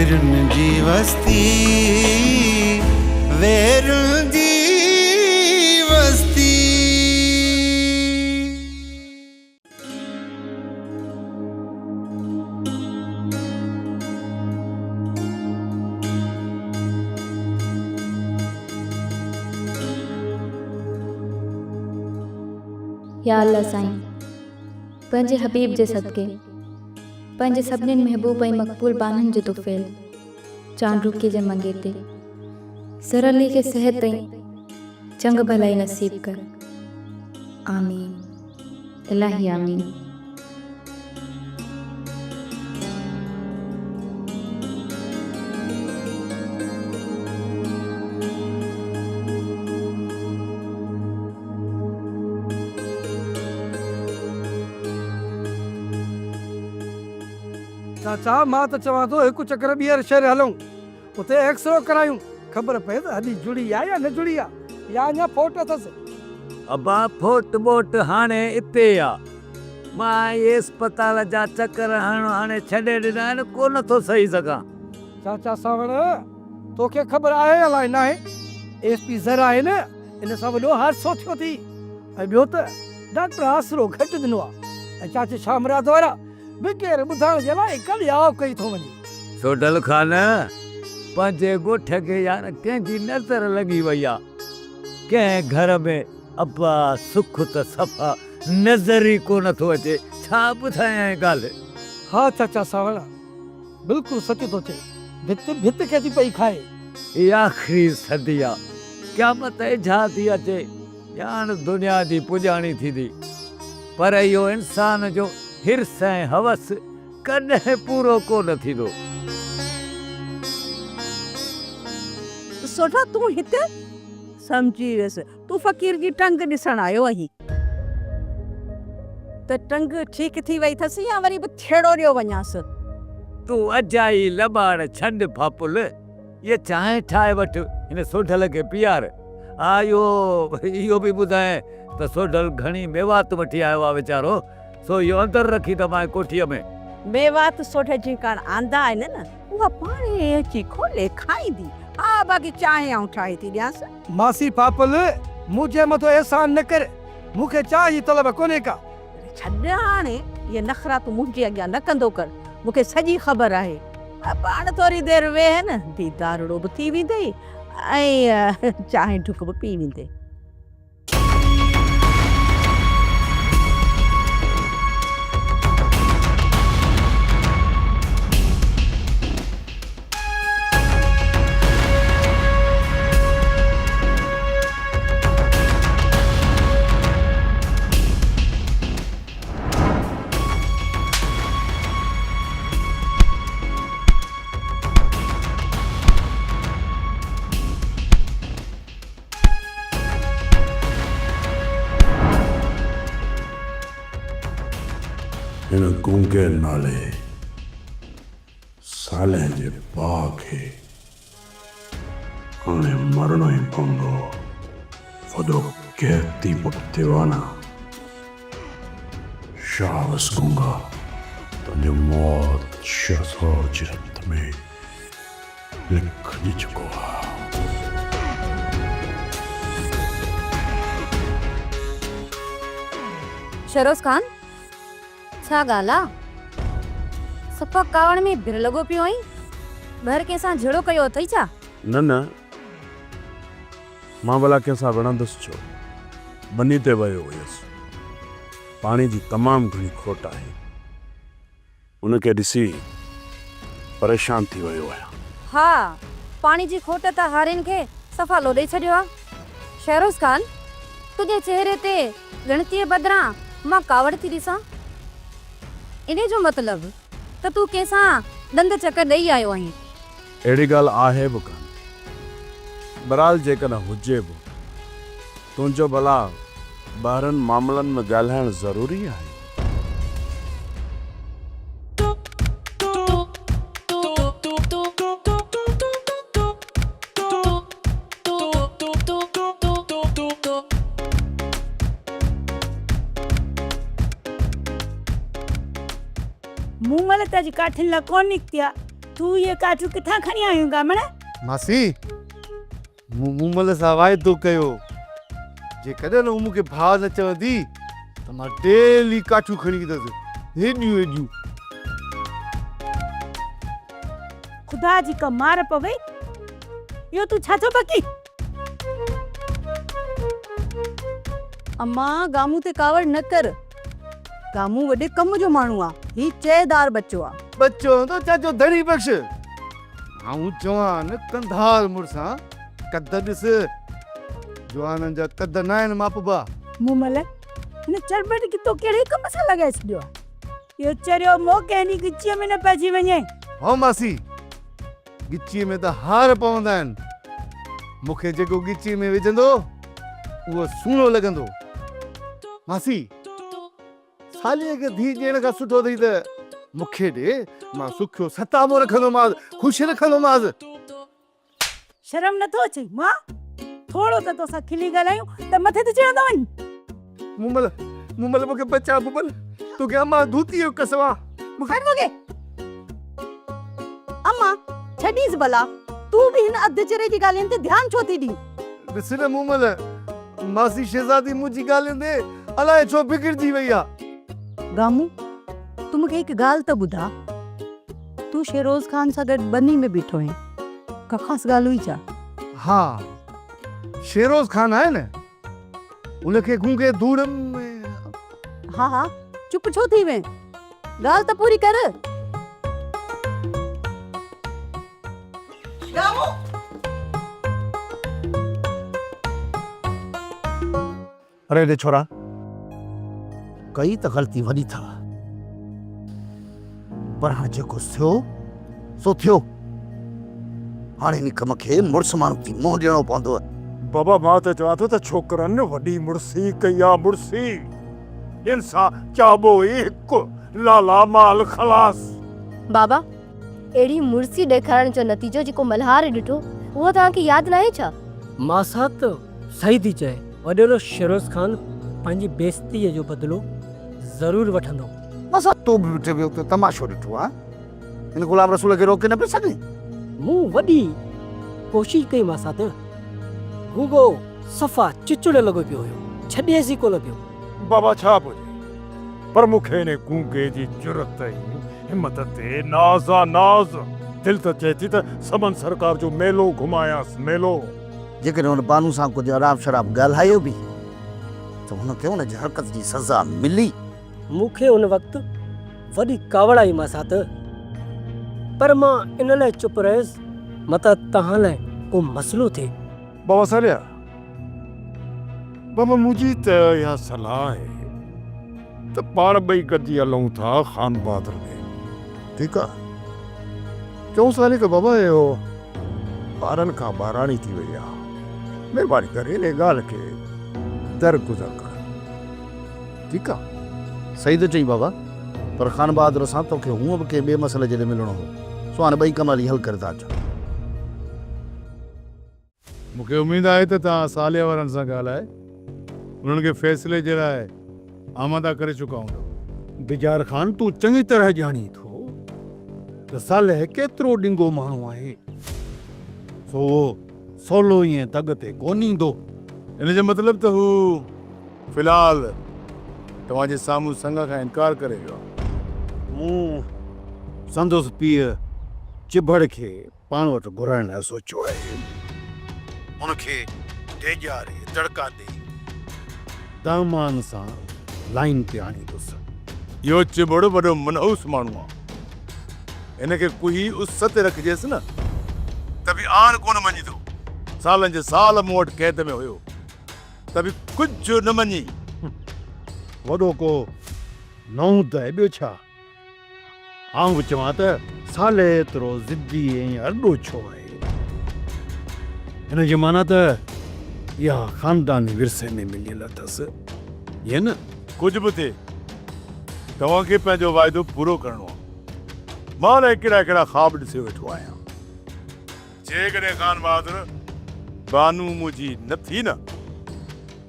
वेरुन जी वस्ती, वेरुन जी वस्ती। या अल्लाह साईं, पंहिंजे हबीब जे सदके, पंहिंजे सभिनीनि महबूब ऐं मक़बूल बाननि जो तुफ़ैल चांडूके जे मंगेते सरली खे सिहत ऐं चंग भलाई नसीब कर। आमीन इलाही आमीन। चाचा मां तो चवां थो हिकु चक्कर ॿीहर शहर हलूं, उते एक्सरो करायूं, ख़बर पए त हॾी जुड़ी आहे या न जुड़ी आहे, या अञा फोट अथसि। अबा फोट बोट हाणे इते आ, मां ये अस्पताल जा चक्कर हाणे छॾे ॾिना आहिनि, कोन थो सही सघां। चाचा सावण तोखे ख़बर आहे अलाए न आहे, एसपी ज़रा आहे न, इन सां वॾो हादसो थियो थी, ऐं ॿियो त डॉक्टर आसरो घटि ॾिनो आहे, ऐं चाचे शामरात वारा बिकेर ॿुधाइण जे लाइ कलियाव कई थो वञे। सोडल खान पंहिंजे ॻोठ खे यार कंहिंजी नज़र लॻी वई आहे, कंहिं घर में अब्बा सुख त सफ़ा नज़र ई कोन थो अचे, छा ॿुधायां ॻाल्हि। हा चाचा सावड़ा बिल्कुलु सच थो चए, भित भित खे थी पई खाए। इहा आख़िरी सदी आहे, क़यामत इझा थी अचे, ॼाण दुनिया जी पुॼाणी थींदी, पर इहो इंसान जो हिर्स ऐं हवस कॾहिं पूरो कोन थींदो। सोठा तू हिते समझी वियसि, तू फ़कीर जी टंग ॾिसण आयो आहीं, त टंग ठीक थी वई अथसि या वरी बि छेड़ो ॾियो वञासि। तूं अजाई लबाड़ छंड फापुल, ये चांहि ठाहे वठि हिन सोढल खे पीआर। आयो इहो बि ॿुधाए त सोढल घणी मेवात वठी आयो आहे वीचारो, सो इहो अंदरि रखी त मां कोठीअ में। मेवात सोठे जी कान आंदा आहिनि न, उहा पाणे अची खोले खाईंदी। हा बाक़ी चांहि आऊं ठाहे थी ॾियांसि। मासी पापल मुझे मथो एहसान न कर, मूंखे चाह जी तलब कोन्हे का। छॾ हाणे ये नखरा तूं मुंहिंजे अॻियां न कंदो कर, मूंखे सॼी ख़बर आहे। पाण थोरी देरि वेह न, दीदारड़ो बि थी वेंदई ऐं चांहि ढुक बि पी वेंदे। हिन गूंगे नाले साले जे भाउ खे हाणे मरणो ई पवंदो, वॾो क़ैदी दीवाना। शाबाश गूंगा, तुंहिंजो मौत शहज़ाद जे रत में लिखजी चुको आहे। शरोज खान, छा ॻाल्हि आहे? सफ़ा कावड़ में बिर लॻो पियो आहीं, ॿाहिरि कंहिंसां झेड़ो कयो अथई छा? न मां भला कंहिंसां विढ़ंदुसि छो, बनी ते वियो हुयसि, पाणी जी तमामु घणी खोट आहे, उनखे ॾिसी परेशान थी वियो आहियां। हा, पाणी जी खोट त हारियुनि खे सफ़ा लोॾे छॾियो आहे। शहरोज खान, तुंहिंजे चहिरे ते ॻणतीअ बदिरां मां कावड़ थी ॾिसां, इन जो मतिलबु त तूं कंहिंसां ॾंद चकर ॾेई आयो आहीं। अहिड़ी ॻाल्हि आहे बि कान, बहरहाल जेकॾहिं हुजे बि, तुंहिंजो भला ॿाहिरनि मामलनि में ॻाल्हाइणु ज़रूरी आहे। मूंगल त अॼु काठिन लाइ कोन निकिती आहे, तू ये काजू किथां खणी आयूं गामण? मासी मूमल सां वाइदो कयो जेकॾहिं न मूंखे भाउ न चवंदी त मां डेली काठियूं खणी ईंदसि हेॾियूं हेॾियूं। खुदा जी का मार पवे यो तू छा थो बकी? अम्मा गामू ते कावड़ न कर। गामू वॾे कम जो माण्हू आ, ही चेदार बच्चो आ। बच्चो तो चाचो धणी बख़्श आऊं जवान कंधार मुड़सा कद ॾिस जवाननि जा कद न आहिनि मापबा। मुमल न चरबट की तो केड़े कम सां लॻाए छॾियो आहे? यो चरियो मोके नी गिचीअ में न पइजी वञे। हो मासी गिचीअ में त हार पवंदा आहिनि, मूंखे जेको गिचीअ में विझंदो उहो सुहिणो लॻंदो। मासी सालीअ खे धीउ ॾियण खां सुठो अथई त मूंखे ॾे, मां सुखियो सतामो रखंदोमांसि, ख़ुशि रखंदोमांसि। शर्म नथो अचे मां? थोड़ो त तोसां खिली ॻाल्हायूं त मथे ते चढ़ंदो वञ। मुमल मूंखे बचा मुमल, तोखे अम्मा धूती जो कसवा हट वगे। अम्मा छॾीस भला, तू भी हिन अधु चरे जी ॻाल्हियुनि ते ध्यानु छो थी ॾी? ॾिस न मुमल मासी शहज़ादी मुंहिंजी ॻाल्हियुनि ते अलाए छो बिगड़जी वई आहे। गामू तू मूंखे हिकु ॻाल्हि त ॿुधा, तू शेरोज़ खान सां गॾु बनी में बीठो आहीं, का ख़ासि ॻाल्हि हुई छा? हा शेरोज़ खान आहे न, उनखे गूंगे धूड़ में। हा हा चुप छो थी वे, ॻाल्हि त पूरी कर। अरे रे छोरा कई त ग़लती वॾी था, पर हाणे जेको थियो सो थियो। हाणे इन कम खे मुड़ुस माण्हू थी मुंहुं ॾियणो पवंदो। बाबा मां त चवां थो त छोकरनि वॾी मुड़सी कई आहे, मुड़सी इन सां चाबो ई हिकु लाला माल खलास। बाबा अहिड़ी मुर्सी ॾेखारण जो नतीजो जेको मल्हार ॾिठो उहो तव्हांखे यादि न आहे छा? मासा त सही थी चए, वॾेरो शेरोज़ खान पंहिंजी बेइज़तीअ जो बदिलो ज़रूरु वठंदो। मासा तो बि बीठे वियो त तमाशो ॾिठो आहे, इन गुलाम रसूल खे रोके न पियो सघे। मूं वॾी कोशिशि कई मासा त गूगो सफ़ा चिचुड़ लॻो पियो हुयो, छॾिएसि ई कोन पियो। बाबा छा पुछे, पर मूंखे इन गूंगे जी जुरत ऐं हिम्मत ते नाज़ आहे नाज़। दिल त चए थी त समन सरकार जो मेलो घुमायांसि, मेलो। जेकॾहिं हुन बानू सां कुझु आराम शराब ॻाल्हायो बि त हुनखे हुनजी हरकत जी सज़ा मिली। मूंखे उन वक़्तु वॾी कावड़ आई मासा त, पर मां इन लाइ चुप रहियुसि मता तव्हां लाइ को मसइलो थिए। बाबा सालिया, बाबा मुंहिंजी त इहा सलाह आहे त पाण ॿई गॾिजी हलूं था ख़ान बहादुर में, ठीकु आहे? चऊं साले खां बाबा इहो ॿारनि खां ॿाराणी थी वई आहे, महिरबानी करे इन ॻाल्हि खे दरगुज़र कर, ठीकु आहे? सही तो चई बाबा, पर ख़ान बहादुर सां तोखे हूअं बि कंहिं ॿिए मसइले जे लाइ मिलणो हो, सो हाणे ॿई कम हली हल करे था अचो। मूंखे उमेद आहे त तव्हां सालिया वारनि सां ॻाल्हाए उन्हनि खे फ़ैसिले जे लाइ आमादा करे चुका हूंदो। बिजार ख़ान तूं चङी तरह ॼाणी थो त सालिह केतिरो ॾिंगो माण्हू आहे, सो सवलो ईअं तग ते कोन ईंदो। इन जो मतिलबु त हू फ़िलहाल तव्हांजे साम्हूं संग खां इनकार करे वियो आहे। मूं संदसि पीउ चिबड़ खे पाण वटि घुराइण लाइ सोचियो आहे, हुनखे ॾेजारे दड़का ॾेई दामान सां लाइन ते आणींदुसि। इहो चिबड़ वॾो मनहूस माण्हू आहे, हिनखे कोई उस ते रखिजेसि न त बि आन कोन मञींदो। सालनि जे साल मूं वटि क़ैद में हुयो त बि कुझु न मञी। वॾो को नऊं त ॿियो छा? आऊं बि चवां त साले एतिरो ज़िद्दी ऐं अॾो छो आहे? हिन जी माना त इहा ख़ानदानी विरसे में मिलियल अथसि, ईअं न? कुझु बि थिए तव्हांखे पंहिंजो वाइदो पूरो करिणो आहे। मां अलाए कहिड़ा कहिड़ा ख़्वाब ॾिसे वेठो आहियां। जेकॾहिं ख़ान बहादुर बानू मुंहिंजी न थी न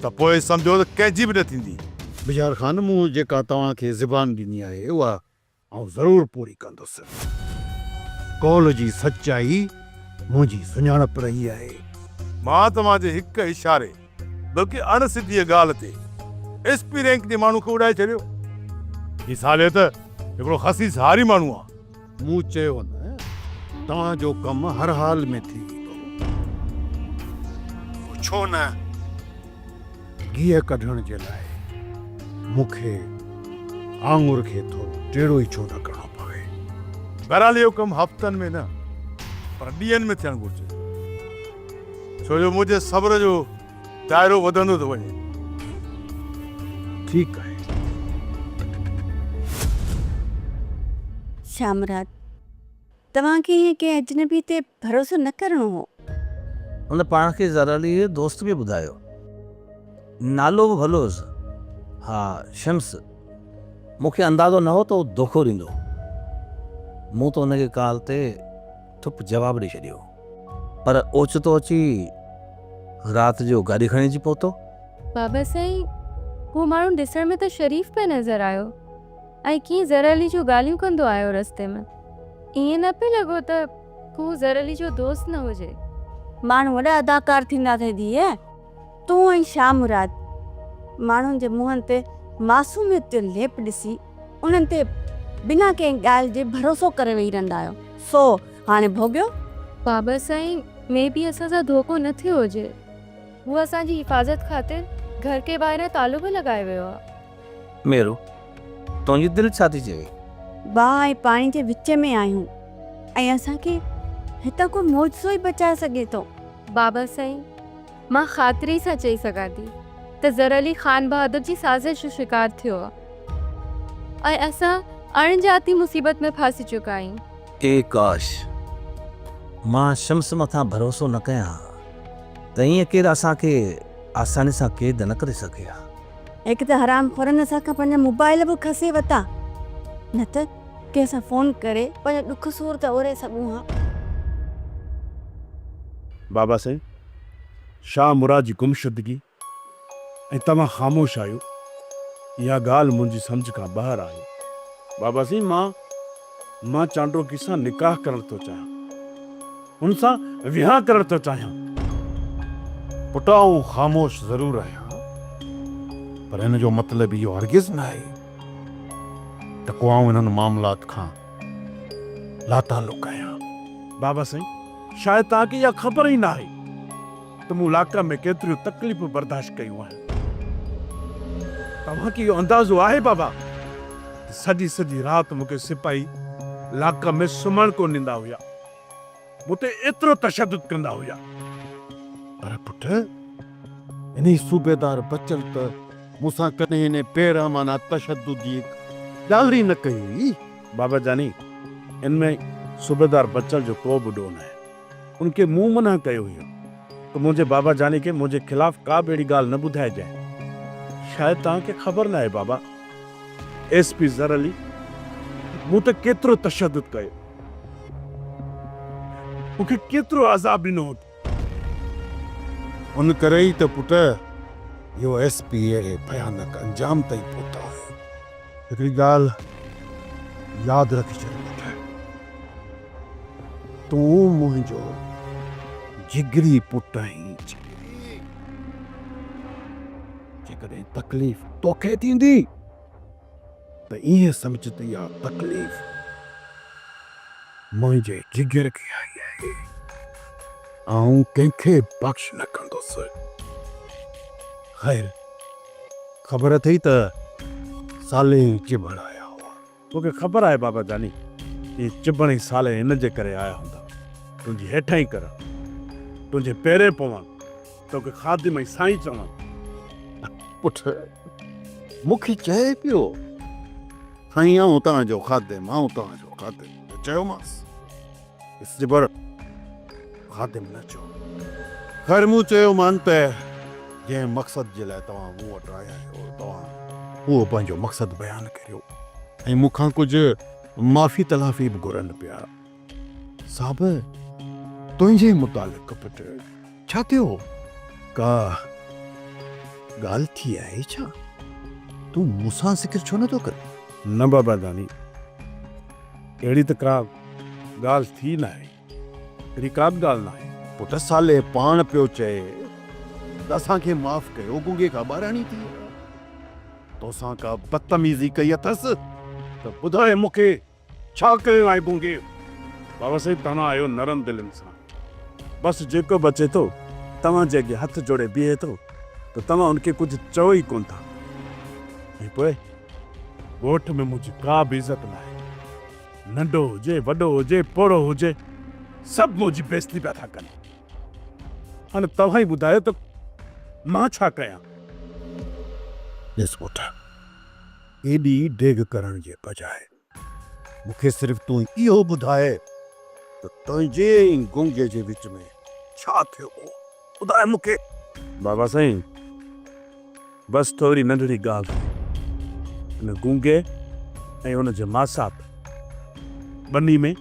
त पोइ सम्झो त कंहिंजी बि न थींदी। बिजार ख़ान, मूं जेका तव्हांखे ज़बान ॾिनी आहे उहा आउं ज़रूरु पूरी कंदुसि। कौल जी सच्चाई मुंहिंजी सुञाणप रही आहे। मां तव्हांजे हिक इशारे बल्कि अणसिधीअ ॻाल्हि ते एसपी रैंक जे माण्हू खे उॾाए छॾियो। ही साले त हिकिड़ो खसी सहारी माण्हू आहे। मूं चयो न तव्हांजो कमु हर हाल में थी वेंदो। छो न गिह कढण जे लाइ मूंखे आङुर खे थोरो टेढ़ो ई छो न करणो पवे। बहरहाल इहो कमु हफ़्तनि में न पर ॾींहंनि में थियणु घुरिजे, छो जो मुंहिंजे सब्र जो दाइरो वधंदो थो वञे। ठीकु आहे। शामरात तव्हांखे ईअं कंहिं अजनबी ते भरोसो न करिणो हो। हुन पाण खे ज़राली दोस्त बि ॿुधायो, नालो बि भलो हुअसि। हा शम्स, मूंखे अंदाज़ो न हो त उहो धोखो ॾींदो। मूं त हुनखे काल ते ठुप जवाबु ॾेई छॾियो, पर ओचितो अची राति जो गाॾी खणी अची पहुतो। बाबा साईं, हू माण्हू ॾिसण में त शरीफ़ पियो नज़र आयो ऐं कीअं ज़रअली जूं ॻाल्हियूं कंदो आयो रस्ते में। ईअं न पियो लॻो त हू ज़रअली जो दोस्त न हुजे। माण्हू वॾा अदाकार थींदा थे धीअ। तूं ऐं शामरात माण्हुनि जे मुंहंनि ते मासूमियत जो लेप ॾिसी उन्हनि ते बिना कंहिं ॻाल्हि जे भरोसो करे वेही रहंदा आहियो। सो हाणे भोॻियो। बाबा साईं, में बि असां सां धोखो न थियो हुजे। हू असांजी हिफ़ाज़त ख़ातिर घर के ॿाहिरां तालो बि लॻाए वियो आहे। मेरो तुंहिंजी दिलि छा थी चवे? बाहि ऐं पाणी जे विच में आहियूं ऐं असांखे हितां को मौजो ई बचाए सघे थो। बाबा साईं, मां ख़ातिरी सां चई सघां थी त ज़रअली ख़ान बहादुर जी साज़िश जो शिकार थियो आहे ऐं असां अणजाती मुसीबत में फासी चुका आहियूं। ए काश मां शम्स मथां भरोसो न कयां त ईअं केरु असांखे आसानी सां क़ैद न करे सघे हा। हिकु त हराम खोरनि असांखां पंहिंजा मोबाइल बि खसे वरिता, न त कंहिंसां फ़ोन करे पंहिंजो ॾुख सूर त ओरे सघूं हा। बाबा साईं, शाह मुराद जी गुमशुदगी ऐं तव्हां ख़ामोश आहियो, इहा ॻाल्हि मुंहिंजी सम्झ खां ॿाहिरि आहे। बाबा साईं, मां चांडोकी सां निकाह करणु थो चाहियां, हुन सां विहांउ करणु थो चाहियां। पुटु आऊं ख़ामोश ज़रूरु आहियां, पर हिन जो मतिलबु इहो हरगिज़ न आहे त को आऊं हिननि मामलात खां लातालुक आहियां। बाबा साईं, शायदि तव्हांखे इहा ख़बर ई न आहे त मूं इलाक़े में केतिरियूं तकलीफ़ूं बर्दाश्त कयूं आहिनि। तव्हांखे इहो अंदाज़ो आहे बाबा त सॼी सॼी राति मूंखे सिपाही इलाक़े में सुम्हण कोन ॾींदा हुया, मूं ते एतिरो तशदुद कंदा हुया, पर पुटु इन सूबेदार बचल त मूंसां कॾहिं हिन पहिरां माना तशदुद जी ॻाल्हि ई न कई। बाबा जानी, इनमें सूबेदार बचल जो को बि ॾोह न आहे। उनके मुंह मना कयो हुयो त मुंहिंजे बाबा जानी खे मुंहिंजे ख़िलाफ़ का बि अहिड़ी ॻाल्हि न ॿुधाइजांइ। शायदि तव्हांखे ख़बर न आहे बाबा, एसपी ज़रअली मूं ते केतिरो तशदुद कयो, मूंखे केतिरो अज़ाब ॾिनो। उन करे ई त पुटु इहो एसपी अहिड़े भयानक अंजाम ताईं पहुता आहे। हिकिड़ी ॻाल्हि यादि रखी छॾ पुटु, तूं मुंहिंजो जिगरी पुटु आहीं। जेकॾहिं तकलीफ़ तोखे थींदी त ईअं सम्झ त इहा तकलीफ़ मुंहिंजे जिगर खे आई आहे, आऊं कंहिंखे बख़्श न कंदुसि। ख़ैर, ख़बर अथई त साले चिबड़ आया हुआ। तोखे ख़बर आहे बाबा जानी, ये चिबड़ ई साले हिन जे करे आया हूंदा, तुंहिंजी हेठां ई कर, तुंहिंजे पेरे पवनि, तोखे खादिम ऐं साईं चवनि। पुटु मूंखे चए पियो साईं आऊं तव्हांजो खादिम, आऊं तव्हांजो खादिम। चयोमांसि इस चिबड़ खादिम न चओ। ख़ैर, मूं चयोमांनि त जंहिं मक़सद जे लाइ तव्हां मूं वटि आया आहियो, तव्हां उहो पंहिंजो मक़सदु बयानु करियो ऐं मूंखां कुझु माफ़ी तलाफ़ी बि घुरनि पिया। साहब, तुंहिंजे मुतालिक़ पुटु छा थियो? का ॻाल्हि थी आहे छा? तूं मूंसां ज़िक्र छो नथो करे? न बाबा दानी, अहिड़ी त का ॻाल्हि थी न आहे, अहिड़ी का बि ॻाल्हि न आहे। पुट साले पाण पियो चए त असांखे माफ़ कयो, गुंगे खां ॿाराणी थी तोसां का बदतमीज़ी कई अथसि। त ॿुधाए मूंखे छा कयो आहे गुंगे? बाबा साईं तव्हां आयो नरम दिलनि सां, बसि जेको बचे थो तव्हांजे अॻे हथ जोड़े बीहे थो त तव्हां उनखे कुझु चओ ई कोन था। ऐं पोइ ॻोठ में मुंहिंजी का बि इज़त न आहे, नंढो हुजे वॾो हुजे पोड़ो हुजे सभु मुंहिंजी बेइज़ती पिया था कनि। हाणे तव्हां ई ॿुधायो त मां छा कयां? ॾिस पुट, एॾी डेग करण जे बजाए मूंखे सिर्फ़ु तूं इहो ॿुधाए त तुंहिंजे ऐं गुंगे जे विच में छा थियो हो, ॿुधाए मूंखे। बाबा साईं बसि थोरी नंढड़ी ॻाल्हि हुई। हिन गुंगे ऐं हुनजे मासात ॿनी में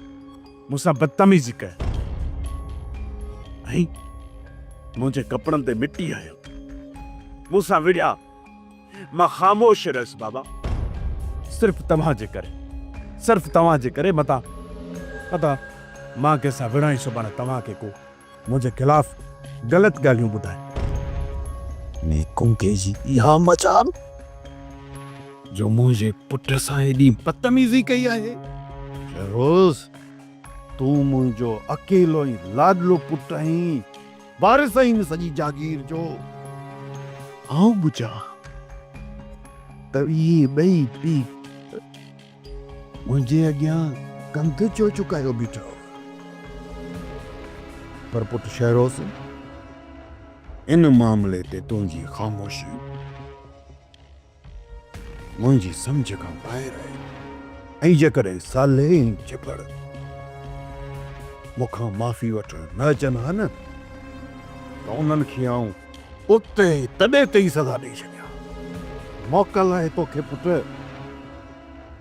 मूंसां बदतमीज़ी कई ऐं मुंहिंजे कपिड़नि ते मिटी आयो, मूंसां विड़िया। मां ख़ामोश रहियुसि बाबा, सिर्फ़ु तव्हांजे करे, सिर्फ़ु तव्हांजे करे। मता मां कंहिंसां विड़ाई सुभाणे तव्हांखे को मुंहिंजे ख़िलाफ़ ग़लति ॻाल्हियूं ॿुधाए। ने गुंगे जी इहा मजाल जो मुंहिंजे पुट सां एॾी बदतमीज़ी कई आहे। रोज़ तूं मुंहिंजो अकेलो ई लाडलो पुट आहीं, वारिस आहीं सॼी जागीर जो। आऊं ॿुधां त इहे ॿई पीउ मुंहिंजे अॻियां कंध जो चुकायो बीठो। पर पुट शहरोज़, इन मामले ते तुंहिंजी ख़ामोशी मुंहिंजी सम्झ खां ॿाहिरि आहे। ऐं जेकॾहिं साले ऐं चिपड़ मूंखां माफ़ी वठणु न अचनि हा न, त उन्हनि खे आऊं उते तॾहिं ते ई सज़ा ॾेई छॾियां। मोकल आहे तोखे पुट,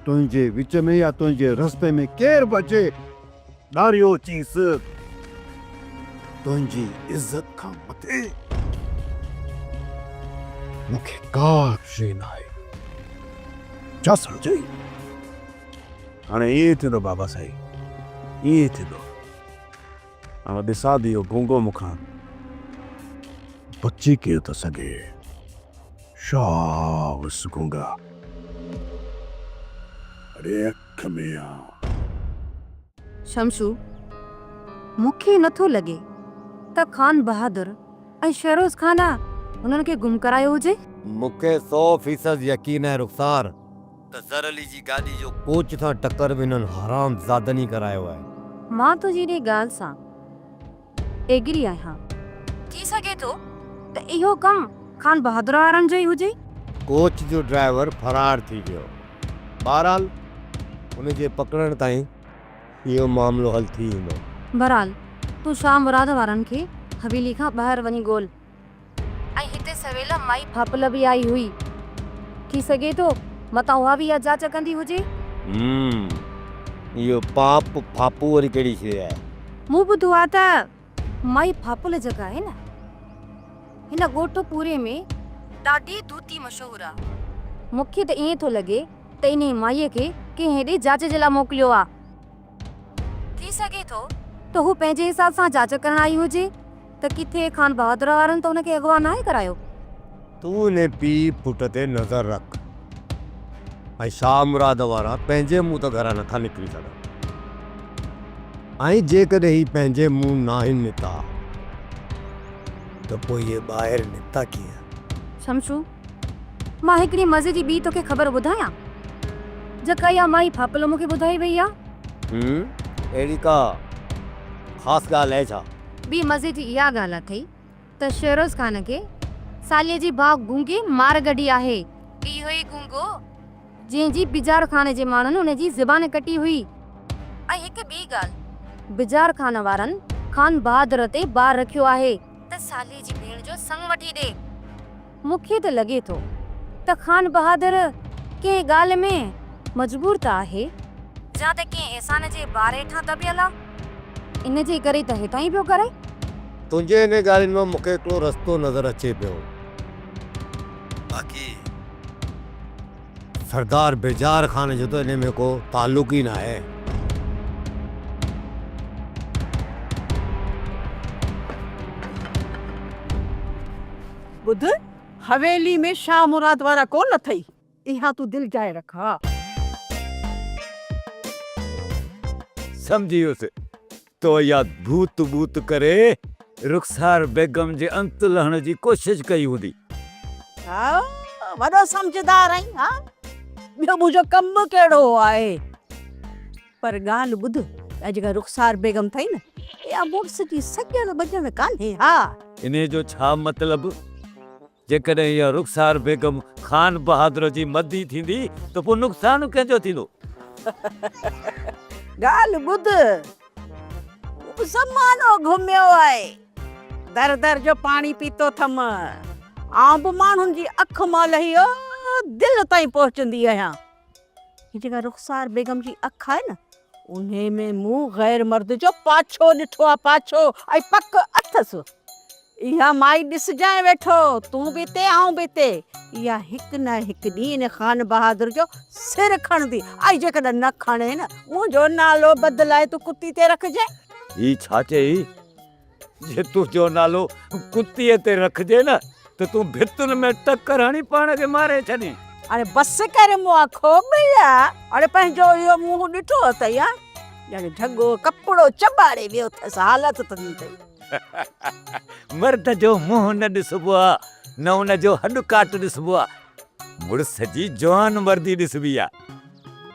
तुंहिंजे विच में या तुंहिंजे रस्ते में केरु बि अचे, ॾारियो चीस तुंहिंजी इज़त खां मथे मूंखे का शइ न आहे। छा सम्झई? हाणे ईअं थींदो बाबा साईं, ईअं थींदो। हाणे ॾिसां थी इहो गुंगो मूंखां बची कीअं थो सघे। शाबाश गुंगा, अरे अख में आ। शमशू, मूंखे नथो लॻे त खान बहादुर ऐं शहरोज़ खान हुननि खे गुम करायो हुजे। मूंखे 100% यकीन आहे रुख़सार त ज़र अली जी गाॾी जो कोच सां टकर में हिननि हराम ज़ादनी करायो आहे। मां तुंहिंजी इन ॻाल्हि सां एग्री आहियां। थी सघे थो त इहो कमु खान बहादुर वारनि जो ई हुजे। कोच जो ड्राइवर फरार थी वियो। बहरहाल उनजे पकड़ण ताईं इहो मामिलो हल थी वेंदो। बहरहाल तूं शाह मुराद वारनि खे हवेली खां ॿाहिरि वञी ॻोल्ह। ऐं हिते सवेल माई फापल बि आई हुई, थी सघे थो मतां उहा बि इहा जांच कंदी हुजे। इहो पाप फापू वरी कहिड़ी शइ आहे? मूं ॿुधो आहे त माई फापल जॻह आहे न, हिन ॻोठ पूरे में ॾाढी दूती मशहूरु आहे। मूंखे त ईअं थो लॻे त इन माईअ खे कंहिं हेॾे जांच जे लाइ मोकिलियो आहे। थी सघे थो त हू पंहिंजे हिसाब सां जांच करण आई हुजे त किथे खान बहादुर वारनि त हुनखे अगवा नाहे करायो। तूं ने पीउ पुट ते नज़र रख ऐं शाह मुराद वारा पंहिंजे मुंहं त घरां नथा निकिरी सघनि। ऐं जेकॾहिं ही पंहिंजे मुंहुं नाहिनि निकिता त पोइ इहे ॿाहिरि निकिता कीअं? शमशू, मां हिकिड़ी मज़े जी ॿी तोखे ख़बर ॿुधायां जेका इहा माई फापल मूंखे ॿुधाई वई आहे। अहिड़ी का ख़ासि ॻाल्हि आहे छा? ॿी मज़े जी इहा ॻाल्हि अथई त शहरोज़ खान खे सालीअ जी भाउ गुंगे मार गॾी आहे। इहो ई गुंगो जंहिंजी बिजार खाने जे माण्हुनि हुनजी ज़बान कटी हुई। ऐं हिकु ॿी ॻाल्हि, बिजार खान वारनि खान बहादुर ते बार रखियो आहे त सालीअ जी भेण जो संग वठी ॾे। मूंखे त लॻे थो त खान बहादुर कंहिं ॻाल्हि में मजबूर त आहे या त कंहिं एहसान जे बार हेठां दबियल आहे। इन जे करे त हितां ई पियो करे। तुंहिंजे इन ॻाल्हियुनि में मूंखे हिकिड़ो रस्तो नज़र अचे पियो। बाक़ी सरदार बेजार खान जो तो इन में को ताल्लुक ही ना है। ॿुध हवेली में शाह मुराद वारा कोन अथई, इहा तूं दिल जाए रखा। समझी वियुसि तो या भूत भूत करे रुखसार बेगम जे अंत लहण जी कोशिश कई हूंदी। हा वॾो समझदार आहीं। हा ॿियो मुंहिंजो कमु कहिड़ो आहे? पर ॻाल्हि ॿुध, जेका रुखसार बेगम अथई न, इहा मुड़ुस जी सॼण बॼण कान्हे। हा इन जो छा मतिलबु? जेकॾहिं इहा रुखसार बेगम खान बहादुर जी मदी थींदी त पोइ नुक़सानु कंहिंजो थींदो? ॻाल्हि ॿुध, ज़मानो घुमियो आहे, दर दर जो पाणी पीतो थम, आउं बि माण्हुनि जी अखि मां लही दिलि ताईं पहुचंदी आहियां। हीअ जेका रुखसार बेगम जी अखि आहे न, उन में मूं गैर मर्द जो पाछो ॾिठो आहे, पाछो ऐं पक अथसि। इहा माई ॾिसजांइ वेठो, तूं बि हिते आउं बि हिते। इहा हिकु न हिकु ॾींहुं इन खान बहादुर जो सिर खणंदी, ऐं जेकॾहिं न खणे न, मुंहिंजो नालो बदिलाए तूं कुती ते रखजांइ। ही छा चई? जे तुंहिंजो नालो कुतीअ ते रखजे न त तूं भितुनि में टकर हणी पाण खे मारे छॾी। अरे बस कर मुआ खोबिया। अरे पंहिंजो इहो मुंहुं ॾिठो अथई? ॼण ढगो कपिड़ो चॿाड़े वियो अथसि, हालत तंदी अथई। मर्द जो मुंहुं न ॾिसबो आहे, न उन जो हॾु काट ॾिसबो आहे, मुड़ुस जी जवान मर्दी ॾिसबी आहे।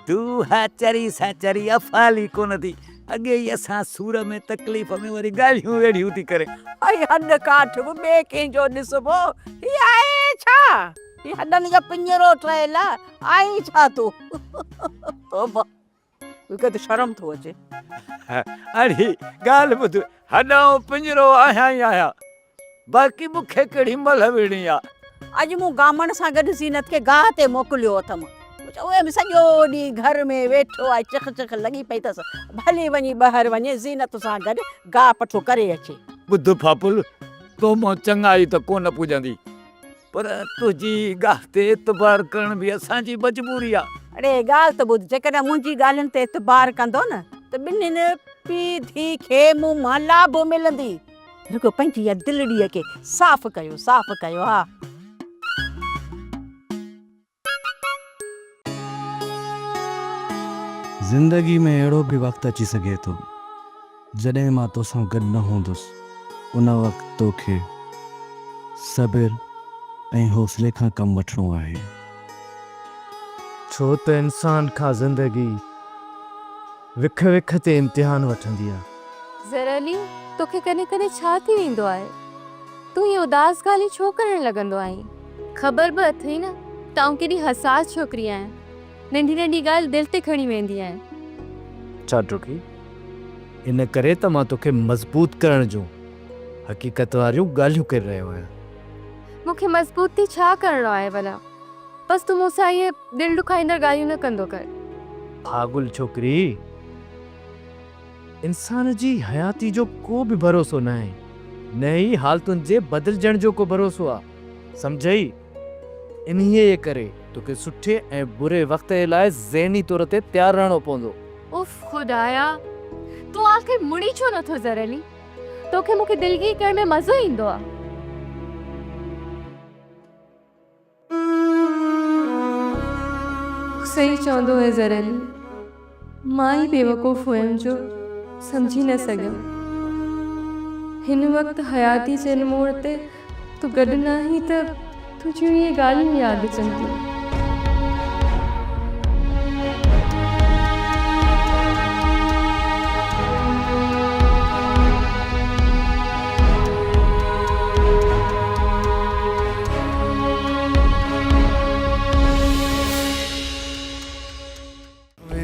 तूं हाचरी साचरी अफ़ाली कोन थी, अॻे ई असां सूर में तकलीफ़ में वरी ॻाल्हियूं वेड़ियूं थी करे। ऐं हॾ काठ बि ॿिए कंहिंजो ॾिसबो? हीअ आहे छा? हीअ हॾनि जो पिंजरो ठहियल आहे छा तूं? तोबा, मूंखे त शर्म थो अचे। अड़ी ॻाल्हि ॿुध, हॾां पिंजरो आहियां ई आहियां, बाक़ी मूंखे कहिड़ी मल विड़ी आहे। अॼु मूं गामण सां गॾु ज़ीनत खे गाह ते मोकिलियो अथमि। उहे बि सॼो ॾींहुं घर में वेठो आहे, चख चख लॻी पई अथसि। भली वञी ॿाहिरि वञे, ज़ीनत सां गॾु गाह पठो करे अचे। ॿुध फापुल, तो मां चङाई त कोन पुॼंदी, पर तुंहिंजी गाह ते एतबार करण बि असांजी मजबूरी आहे। अड़े ॻाल्हि त ॿुध, जेकॾहिं मुंहिंजी ॻाल्हियुनि ते एतबार कंदो न, त ॿिन्हिनि पीउ धीउ खे मूं मां लाभ मिलंदी। रुगो पंहिंजी इहा दिलड़ीअ खे साफ़ कयो, साफ़ कयो। हा ज़िंदगी में अहिड़ो बि वक़्तु अची सघे थो जॾहिं मां तोसां गॾु न हूंदुसि। उन वक़्तु तोखे सब्र ऐं हौसले खां कमु वठिणो आहे, छो त इंसान खां ज़िंदगी विख विख ते इम्तिहान वठंदी आहे। ज़रली, तोखे कॾहिं कॾहिं छा थी वेंदो आहे? तूं हीअ उदास ॻाल्हि छो करणु लॻंदो आहीं? ख़बर बि अथई न त आउं केॾी हसास छोकिरी आहियां, नंढी नंढी ॻाल्हि दिलि ते खणी वेंदी आहियां। छा टुकी? इन करे त मां तोखे मज़बूत करण जूं हक़ीक़त वारियूं ॻाल्हियूं करे रहियो आहियां। मूंखे मज़बूती छा करणो आहे भला? बस तूं मूंसां इहे दिलि ॾुखाईंदड़ ॻाल्हियूं न कंदो कर। पागुल छोकिरी, इंसान जी हयाती जो को बि भरोसो न आहे, न ई हालतुनि जे बदिलजण जो को भरोसो आहे, सम्झई? इन्हीअ करे तोखे सुठे ऐं बुरे वक़्त जे लाइ ज़हनी तौर ते तयारु रहणो पवंदो। उफ खुदाया, तूं आख़िर मुड़ी छो नथो ज़रली? तोखे मूंखे दिलगी करण में मज़ो ईंदो आहे। सही चवंदो है ज़रली, मां ई बेवकूफ़ हुयमि जो समझी न सघियमि। हिन वक़्तु हयाती जे हिन मोड़ ते तूं गॾु न आहीं त तुंहिंजियूं इहे ॻाल्हियूं यादि अचनि थियूं।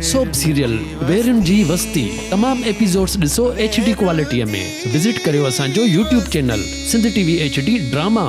सोप सीरियल वेरन जी वस्ती तमाम एपिसोड्स ॾिसो HD क्वालिटीअ में। विज़िट करियो असांजो YouTube channel Sindh TV HD drama.